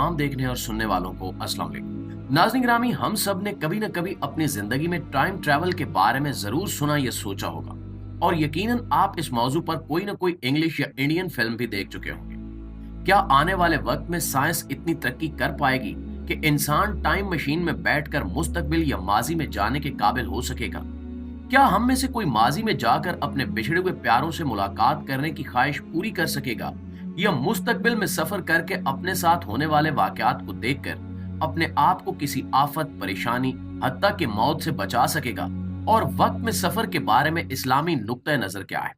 तमाम देखने और सुनने वालों को अस्सलाम वालेकुम। नाज़रीन गिरामी, हम सब ने कभी न कभी अपनी जिंदगी में टाइम ट्रैवल के बारे में जरूर सुना या सोचा होगा, और यकीनन आप इस मौजू पर कोई न कोई इंग्लिश या इंडियन फिल्म भी देख चुके होंगे। क्या आने वाले वक्त में साइंस इतनी तरक्की कर पाएगी कि इंसान टाइम मशीन में बैठकर मुस्तकबिल या माजी में जाने के काबिल हो सकेगा? क्या हम में से कोई माजी में जाकर अपने बिछड़े हुए प्यारों से मुलाकात करने की ख्वाहिश पूरी कर सकेगा, या मुस्तकबिल में सफर करके अपने साथ होने वाले वाकयात को देखकर अपने आप को किसी आफत, परेशानी, हत्ता के मौत से बचा सकेगा? और वक्त में सफर के बारे में इस्लामी नुक्ता नजर क्या है?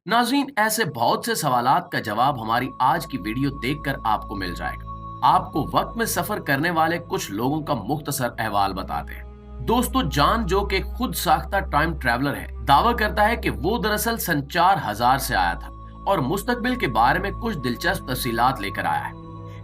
नाज़रीन, ऐसे बहुत से सवालात का जवाब हमारी आज की वीडियो देखकर आपको मिल जाएगा। आपको वक्त में सफर करने वाले कुछ लोगों का मुख्तसर अहवाल बताते हैं। दोस्तों, जॉन, जो कि खुद साख्ता टाइम ट्रैवलर है, दावा करता है कि वो दरअसल सन 4000 से आया था और मुस्तकबिल के बारे में कुछ दिलचस्प तफसीलात लेकर आया है।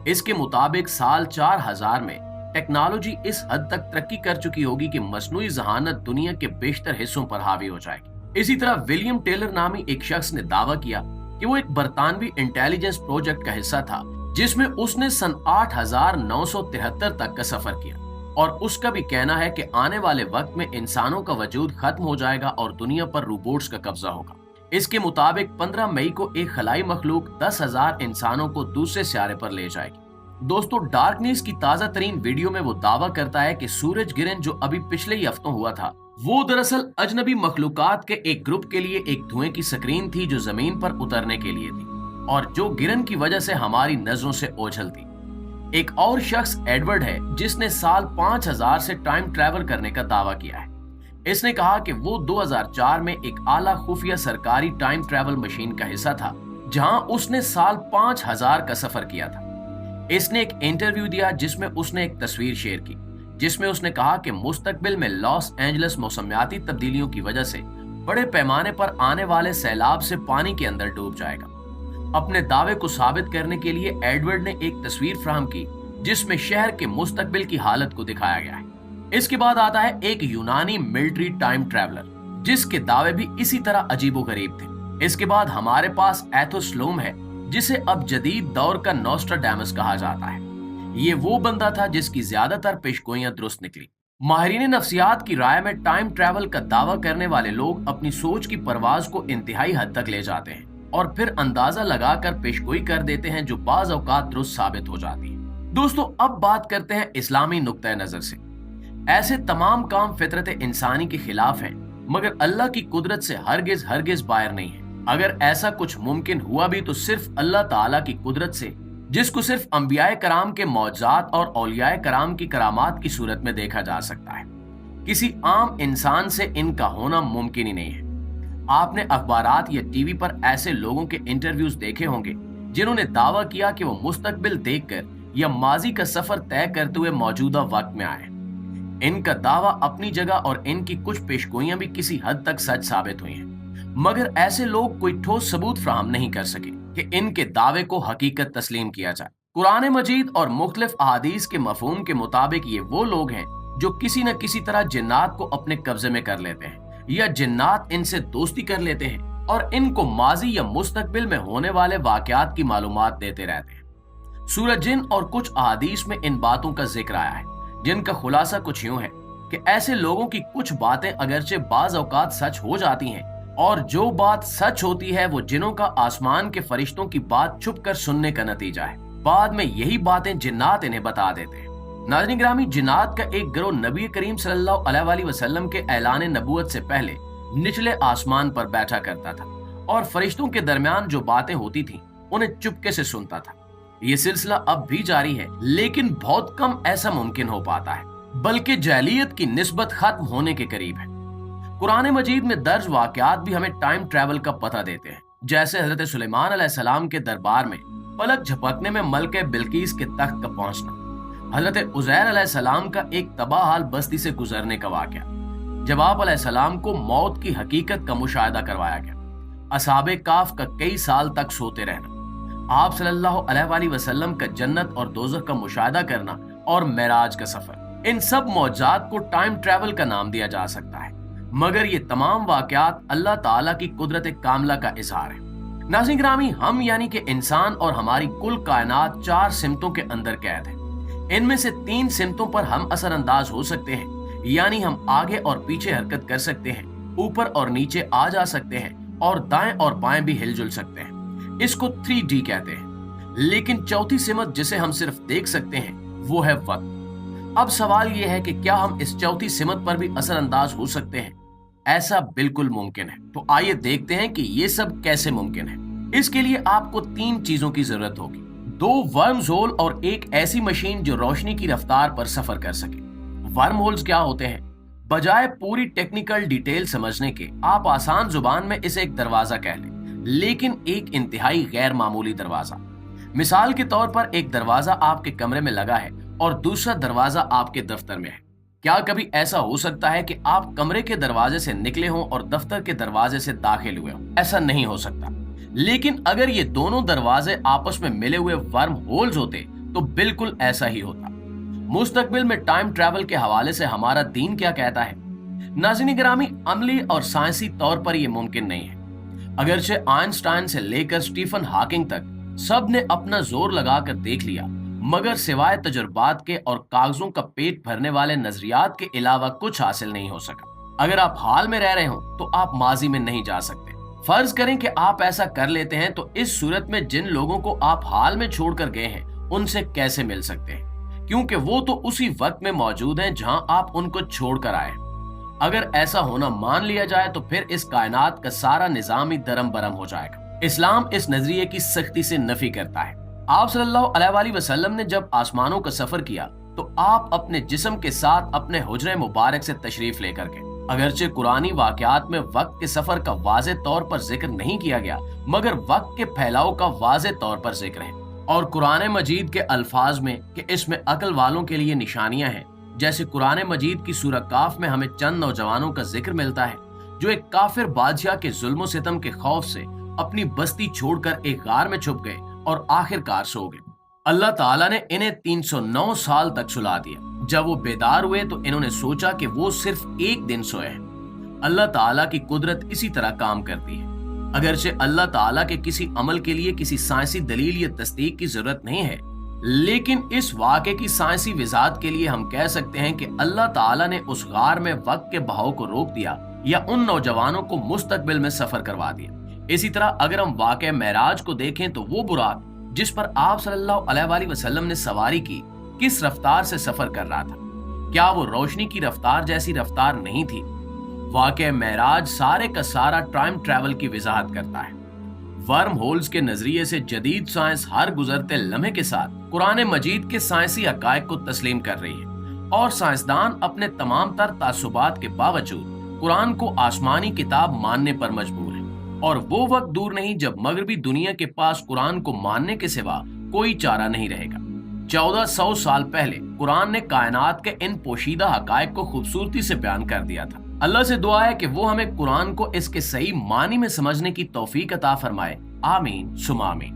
इसके मुताबिक साल 4000 में टेक्नोलॉजी इस हद तक तरक्की कर चुकी होगी कि मसनूई ज़हानत दुनिया के बेशतर हिस्सों पर हावी हो जाएगी। इसी तरह विलियम टेलर नामी एक शख्स ने दावा किया कि वो एक बरतानवी इंटेलिजेंस प्रोजेक्ट का हिस्सा था, जिसमें उसने सन 8973 तक का सफर किया, और उसका भी कहना है कि आने वाले वक्त में इंसानों का वजूद खत्म हो जाएगा और दुनिया पर रोबोट्स का कब्जा होगा। इसके मुताबिक 15 मई को एक खलाई मखलूक 10,000 इंसानों को दूसरे सियारे पर ले जाएगी। दोस्तों, डार्क न्यूज की ताजा तरीन वीडियो में वो दावा करता है कि सूरज गिरन, जो अभी पिछले ही हफ्तों हुआ था, वो दरअसल अजनबी मखलूकात के एक ग्रुप के लिए एक धुएं की स्क्रीन थी जो जमीन पर उतरने के लिए थी, और जो गिरन की वजह से हमारी नजरों से ओझल थी। एक और शख्स एडवर्ड है, जिसने साल 5000 से टाइम ट्रैवल करने का दावा किया है। इसने कहा कि वो 2004 में एक आला खुफिया सरकारी टाइम ट्रैवल मशीन का हिस्सा था, जहां उसने साल 5000 का सफर किया था। इसने एक इंटरव्यू दिया जिसमें उसने एक तस्वीर शेयर की, जिसमें उसने कहा कि मुस्तकबिल में लॉस एंजलस मौसमियाती तब्दीलियों की वजह से बड़े पैमाने पर आने वाले सैलाब से पानी के अंदर डूब जाएगा। अपने दावे को साबित करने के लिए एडवर्ड ने एक तस्वीर फ्राहम की जिसमें शहर के मुस्तकबिल की हालत को दिखाया गया है। इसके बाद आता है एक यूनानी मिलिट्री टाइम ट्रैवलर, जिसके दावे भी इसी तरह अजीबोगरीब थे। इसके बाद हमारे पास एथोस्लोम है, जिसे अब जदीद दौर का नोस्ट्राडामस कहा जाता है। ये वो बंदा था जिसकी ज्यादातर पेशगोइयां दुरुस्त निकली। माहिरीन नफ्सियात की राय में टाइम ट्रैवल का दावा करने वाले लोग अपनी सोच की परवाज को इंतहाई हद तक ले जाते हैं और फिर अंदाजा लगाकर पेशगोई कर देते हैं, जो बाज औकात दुरुस्त साबित हो जाती है। दोस्तों, अब बात करते हैं इस्लामी नुक्ता नजर से। ऐसे तमाम काम फितरत इंसानी के खिलाफ हैं, मगर अल्लाह की कुदरत से हरगिज हरगिज बाहर नहीं है। अगर ऐसा कुछ मुमकिन हुआ भी तो सिर्फ अल्लाह ताला की कुदरत से, जिसको सिर्फ अंबियाए कराम के मौजज़ात और औलियाए कराम की करामात की सूरत में देखा जा सकता है। किसी आम इंसान से इनका होना मुमकिन ही नहीं है। आपने अखबारात या टीवी पर ऐसे लोगों के इंटरव्यूज देखे होंगे जिन्होंने दावा किया कि वो मुस्तकबिल देखकर या माजी का सफर तय करते हुए मौजूदा वक्त में आए। इनका दावा अपनी जगह और इनकी कुछ पेशगोइयां भी किसी हद तक सच साबित हुई हैं, मगर ऐसे लोग कोई ठोस सबूत फराहम नहीं कर सके कि इनके दावे को हकीकत तस्लीम किया जाए। कुरान मजीद और मुख्तलिफ अहादीस के मफहूम के मुताबिक ये वो लोग हैं जो किसी न किसी तरह जिन्नात को अपने कब्जे में कर लेते हैं, या जिन्नात इनसे दोस्ती कर लेते हैं और इनको माजी या मुस्तकबिल में होने वाले वाकयात की मालूमात देते रहते हैं। सूरह जिन और कुछ अहादीस में इन बातों का जिक्र आया है, जिनका खुलासा कुछ यूं है कि ऐसे लोगों की कुछ बातें अगरचे बाज औकात सच हो जाती हैं, और जो बात सच होती है वो जिनों का आसमान के फरिश्तों की बात छुप कर सुनने का नतीजा है। बाद में यही बातें जिन्नात इन्हें बता देते हैं। नाज़रीन गिरामी, जिन्नात का एक गिरोह नबी करीम सल्लल्लाहु अलैहि वसल्लम के ऐलान नबूवत से पहले निचले आसमान पर बैठा करता था और फरिश्तों के दरमियान जो बातें होती थीं उन्हें चुपके से सुनता था। ये सिलसिला अब भी जारी है, लेकिन बहुत कम ऐसा मुमकिन हो पाता है, बल्कि जालियत की निस्बत खत्म होने के करीब है। कुरान मजीद में दर्ज वाकयात भी हमें टाइम ट्रैवल का पता देते हैं, जैसे हजरत सुलेमान अलैहिस्सलाम के दरबार में पलक झपकने में मलके बिल्कीस के तख्त का पहुंचना, हजरत उज़ैर अलैहिस्सलाम का एक तबाहाल बस्ती से गुजरने का वाकया, जब आप अलैहिस्सलाम को मौत की हकीकत का मुशाहिदा करवाया गया, असहाबे काफ का कई साल तक सोते रहना, आप सल्लल्लाहु अलैहि वसल्लम का जन्नत और दोज़ख का मुशाहिदा करना और मेराज का सफर, इन सब मौजात को टाइम ट्रैवल का नाम दिया जा सकता है, मगर ये तमाम वाकयात अल्लाह ताला की कुदरत कामला का इजहार है। नाज़रीन ग्रामी, हम यानी कि इंसान और हमारी कुल कायनात 4 सिमतों के अंदर कैद है। इनमें से 3 सिमतों पर हम असरअंदाज हो सकते हैं, यानी हम आगे और पीछे हरकत कर सकते हैं, ऊपर और नीचे आ जा सकते हैं और दाएं और बाएं भी हिलजुल सकते हैं। इसको 3D कहते हैं। लेकिन चौथी सिमत जिसे हम सिर्फ देख सकते हैं वो है वक्त। अब सवाल ये है कि क्या हम इस चौथी सिमत पर भी असरअंदाज हो सकते हैं? ऐसा बिल्कुल मुमकिन है। तो आइए देखते हैं कि ये सब कैसे मुमकिन है। इसके लिए आपको 3 चीजों की जरूरत होगी, 2 वर्म्स होल और एक ऐसी मशीन जो रोशनी की रफ्तार पर सफर कर सके। वर्म होल्स क्या होते हैं? बजाय पूरी टेक्निकल डिटेल समझने के आप आसान जुबान में इसे एक दरवाजा कह लें, लेकिन एक इंतहाई गैर मामूली दरवाजा। मिसाल के तौर पर एक दरवाजा आपके कमरे में लगा है और दूसरा दरवाजा आपके दफ्तर में है। क्या कभी ऐसा हो सकता है कि आप कमरे के दरवाजे से निकले हों और दफ्तर के दरवाजे से दाखिल हुए हों? ऐसा नहीं हो सकता। लेकिन अगर ये दोनों दरवाजे आपस में मिले हुए वर्म होल्स होते तो बिल्कुल ऐसा ही होता। मुस्तकबिल में टाइम ट्रैवल के हवाले से हमारा दीन क्या कहता है? नाज़रीन ग्रामी, अमली और साइंसी तौर पर यह मुमकिन नहीं है। अगरचे आइंस्टाइन से लेकर स्टीफन हॉकिंग तक सब ने अपना जोर लगाकर देख लिया, मगर सिवाय तजुर्बात के और कागजों का पेट भरने वाले नजरियात के अलावा कुछ हासिल नहीं हो सका। अगर आप हाल में रह रहे हो तो आप माजी में नहीं जा सकते। फर्ज करें कि आप ऐसा कर लेते हैं, तो इस सूरत में जिन लोगों को आप हाल में छोड़कर गए हैं उनसे कैसे मिल सकते हैं? क्योंकि वो तो उसी वक्त में मौजूद हैं जहां आप उनको छोड़कर आए। अगर ऐसा होना मान लिया जाए तो फिर इस कायनात का सारा निजाम ही दरम बरम हो जाएगा। इस्लाम इस नजरिए की सख्ती से नफी करता है। आप सल्लल्लाहु अलैहि वसल्लम ने जब आसमानों का सफर किया तो आप अपने जिस्म के साथ अपने हुजरे मुबारक से तशरीफ लेकर गए। अगरचे कुरानी वाकयात में वक्त के सफर का वाज़े तौर पर जिक्र नहीं किया गया, मगर वक्त के फैलाव का वाज़े तौर पर जिक्र है। और कुरान मजीद के अल्फाज में कि इसमें अकल वालों के लिए निशानियां हैं, जैसे कुरान मजीद की सूरह काफ में हमें चंद नौजवानों का जिक्र मिलता है जो एक काफिर बादशाह के जुल्म सितम के खौफ से अपनी बस्ती छोड़कर एक गार में छुप गए और आखिरकार सो गए। अल्लाह ताला ने इन्हें 309 साल तक सुला दिया। जब वो बेदार हुए तो इन्होंने सोचा कि वो सिर्फ एक दिन सोए हैं। अल्लाह ताला की कुदरत इसी तरह काम करती है। अगरचे अल्लाह ताला के किसी अमल के लिए किसी साइंसी दलील या तस्दीक की जरूरत नहीं है, लेकिन इस वाक़े की साइंसी वजाहत के लिए हम कह सकते हैं कि अल्लाह ताला ने उस गार में वक्त के बहाव को रोक दिया या उन नौजवानों को मुस्तकबिल में सफर करवा दिया। इसी तरह अगर हम वाक़े मेराज को देखें तो वो बुराक जिस पर आप सल्लल्लाहु अलैहि वसल्लम ने सवारी की, किस रफ्तार से सफर कर रहा था? क्या वो रोशनी की रफ्तार जैसी रफ्तार नहीं थी? वाक़े मेराज सारे का सारा टाइम ट्रैवल की वजाहत करता है। वर्म होल्स के नजरिए से जदीद साइंस हर गुजरते लम्हे के साथ कुरान मजीद के साइंसी हकायक को तस्लीम कर रही है और साइंसदान अपने तमाम तर तासुबात के बावजूद कुरान को आसमानी किताब मानने पर मजबूर है। और वो वक्त दूर नहीं जब मगरबी दुनिया के पास कुरान को मानने के सिवा कोई चारा नहीं रहेगा। 1400 साल पहले कुरान ने कायनात के इन पोशीदा हकायक को खूबसूरती से बयान कर दिया था। अल्लाह से दुआ है कि वो हमें कुरान को इसके सही मानी में समझने की तौफीक अता फरमाए। आमीन सुमा आमीन।